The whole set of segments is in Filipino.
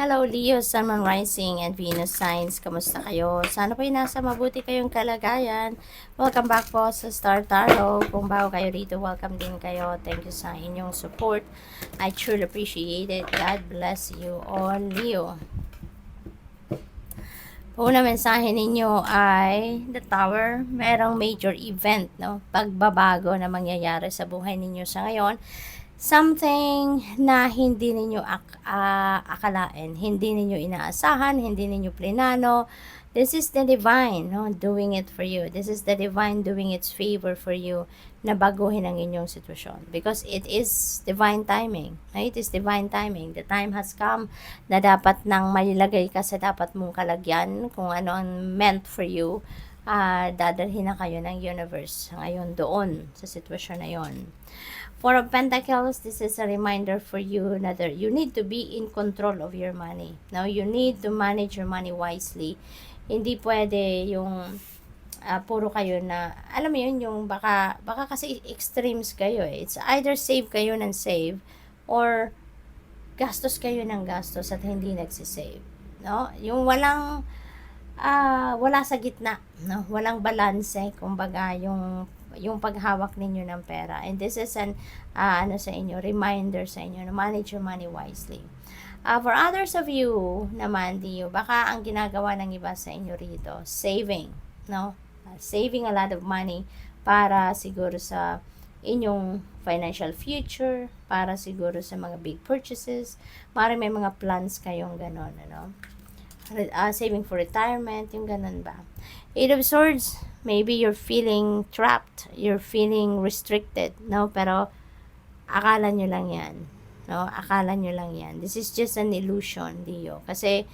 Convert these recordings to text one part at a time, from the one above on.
Hello Leo, Sun, Moon, Rising, and Venus signs. Kamusta kayo? Sana po nasa mabuti kayong kalagayan. Welcome back po sa Star Tarot. Kung bago kayo rito, welcome din kayo. Thank you sa inyong support. I truly appreciate it. God bless you all, Leo. Una mensahe ninyo ay the Tower. Merong major event, no? Pagbabago na mangyayari sa buhay ninyo sa ngayon. Something na hindi ninyo akalain, hindi ninyo inaasahan, hindi ninyo plinano. This is the divine, no, doing it for you. This is the divine doing its favor for you na baguhin ang inyong sitwasyon. Because it is divine timing. Right? It is divine timing. The time has come na dapat nang malilagay ka sa dapat mong kalagyan kung ano ang meant for you. Dadalhin na kayo ng universe ngayon doon sa sitwasyon na yon. Four of Pentacles, this is a reminder for you that you need to be in control of your money. Now, you need to manage your money wisely. Hindi pwede yung puro kayo na, alam mo yun, yung baka kasi extremes kayo eh. It's either save kayo ng save or gastos kayo ng gastos at hindi nagsisave. No? Yung wala sa gitna, no? Walang balance, kumbaga yung paghawak ninyo ng pera. And this is an sa inyo, reminder sa inyo na manage your money wisely. For others of you naman, baka ang ginagawa ng iba sa inyo rito, saving, no? Saving a lot of money para siguro sa inyong financial future, para siguro sa mga big purchases. Maaaring may mga plans kayong ganon, ano? Saving for retirement, yung ganon ba? Eight of Swords, maybe you're feeling trapped, you're feeling restricted, no? Pero akala nyo lang yan, no? Akala nyo lang yan. This is just an illusion, Leo. Kasi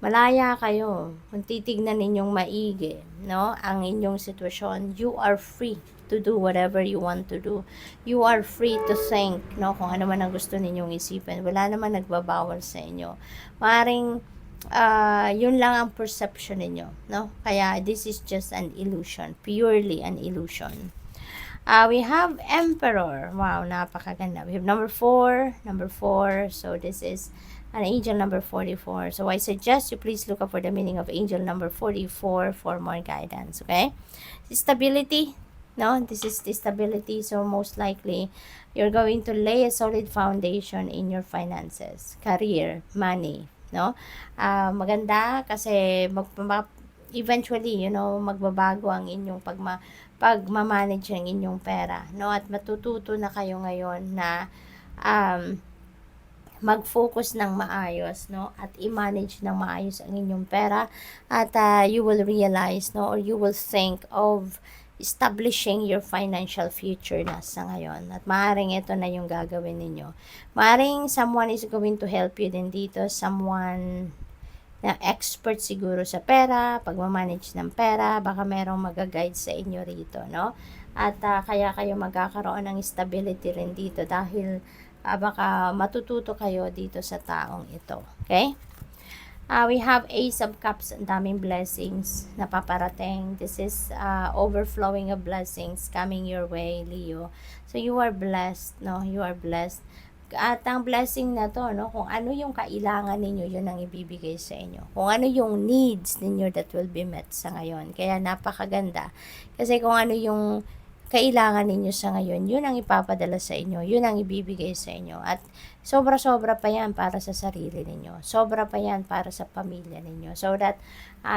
malaya kayo. Kung titignan ninyong maigi, no? Ang inyong sitwasyon, you are free to do whatever you want to do. You are free to think, no? Kung ano man ang gusto ninyong isipin. Wala naman nagbabawal sa inyo. Maring yun lang ang perception ninyo, no? Kaya this is just an illusion, purely an illusion. We have Emperor. Wow, napakaganda. We have number 4, so this is an angel number 44. So I suggest you please look up for the meaning of angel number 44 for more guidance, okay? Stability, no? This is the stability, so most likely you're going to lay a solid foundation in your finances, career, money, no? Maganda kasi eventually, magbabago ang inyong pagmamanage ng inyong pera, no? At matututo na kayo ngayon na mag-focus ng maayos, no? At i-manage ng maayos ang inyong pera at you will realize, no, or you will think of establishing your financial future na sa ngayon. At maaaring ito na yung gagawin ninyo. Maaaring someone is going to help you din dito. Someone na expert siguro sa pera, pagmamanage ng pera. Baka merong mag-guide sa inyo rito, no? At kaya kayo magkakaroon ng stability rin dito dahil baka matututo kayo dito sa taong ito. Okay? We have Ace of Cups, ang daming blessings na paparating. This is overflowing of blessings coming your way, Leo. So you are blessed, no? You are blessed. At ang blessing na to, no? Kung ano yung kailangan ninyo, yun ang ibibigay sa inyo. Kung ano yung needs ninyo that will be met sa ngayon. Kaya napakaganda. Kasi kung ano yung kailangan ninyo sa ngayon, yun ang ipapadala sa inyo, yun ang ibibigay sa inyo. At sobra-sobra pa yan para sa sarili ninyo. Sobra pa yan para sa pamilya ninyo. So that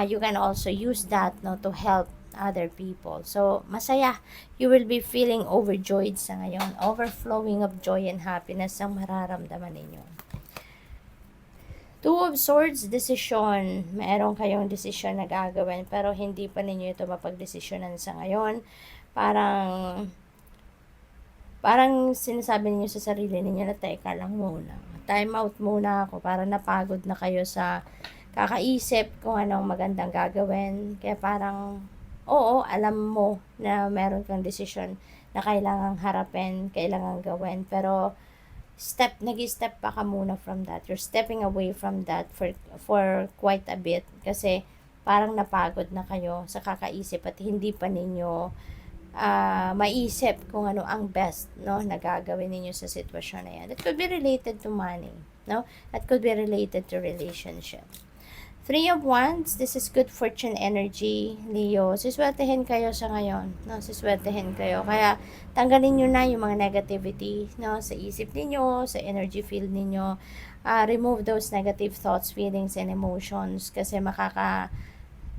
you can also use that, no, to help other people. So, masaya. You will be feeling overjoyed sa ngayon. Overflowing of joy and happiness ang mararamdaman ninyo. Two of Swords, decision. Meron kayong decision na gagawin pero hindi pa ninyo ito mapagdesisyonan sa ngayon. Parang sinasabi niyo sa sarili niyo na teka lang muna. Time out muna ako para napagod na kayo sa kakaisip kung anong magandang gagawin. Kaya parang, oo, alam mo na meron kang desisyon na kailangang harapin, kailangang gawin. Pero nag-step pa ka muna from that. You're stepping away from that for quite a bit. Kasi parang napagod na kayo sa kakaisip at hindi pa ninyo maisip kung ano ang best, no, na gagawin ninyo sa sitwasyon na yan. That could be related to money. no? That could be related to relationship. Three of Wands, this is good fortune energy, Leo. Siswertehin kayo sa ngayon, no? Siswertehin kayo. Kaya, tanggalin nyo na yung mga negativity, no? Sa isip ninyo, sa energy field ninyo. Remove those negative thoughts, feelings, and emotions. Kasi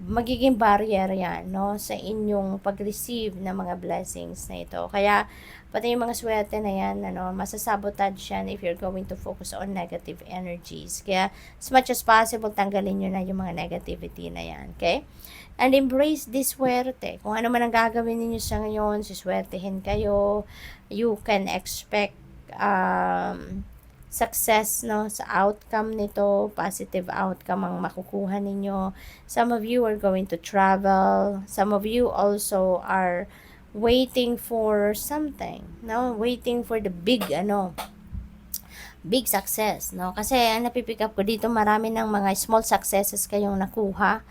magiging barrier yan, no? Sa inyong pag-receive ng mga blessings na ito. Kaya, pati yung mga swerte na yan, masasabotage yan if you're going to focus on negative energies. Kaya, as much as possible, tanggalin nyo na yung mga negativity na yan. Okay? And embrace this swerte. Kung ano man ang gagawin ninyo sa ngayon, siswertehin kayo. You can expect success, no, sa outcome nito, positive outcome ang makukuha ninyo. Some of you are going to travel. Some of you also are waiting for something, no? Waiting for the big success, no? Kasi ang napipick up ko dito, marami ng mga small successes kayong nakuha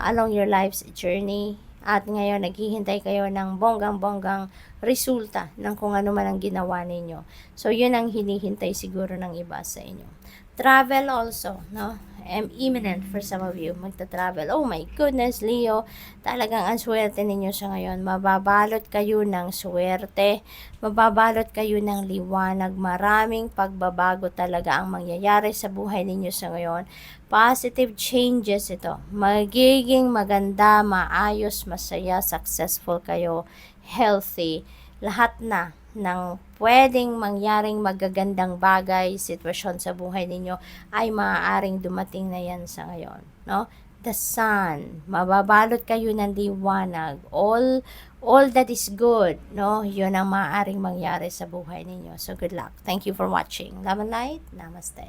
along your life's journey. At ngayon, naghihintay kayo ng bonggang-bonggang resulta ng kung ano man ang ginawa ninyo. So, yun ang hinihintay siguro ng iba sa inyo. Travel also, no? Imminent for some of you, magta-travel. Oh my goodness, Leo, talagang ang swerte ninyo sa ngayon. Mababalot kayo ng swerte, mababalot kayo ng liwanag. Maraming pagbabago talaga ang mangyayari sa buhay ninyo sa ngayon. Positive changes ito. Magiging maganda, maayos, masaya, successful kayo, healthy, lahat na ng pwedeng mangyaring magagandang bagay, sitwasyon sa buhay ninyo ay maaaring dumating na yan sa ngayon, no? The sun, mababalot kayo ng liwanag, all that is good, no? Yun ang maaaring mangyari sa buhay ninyo. So good luck. Thank you for watching. Love and light. Namaste.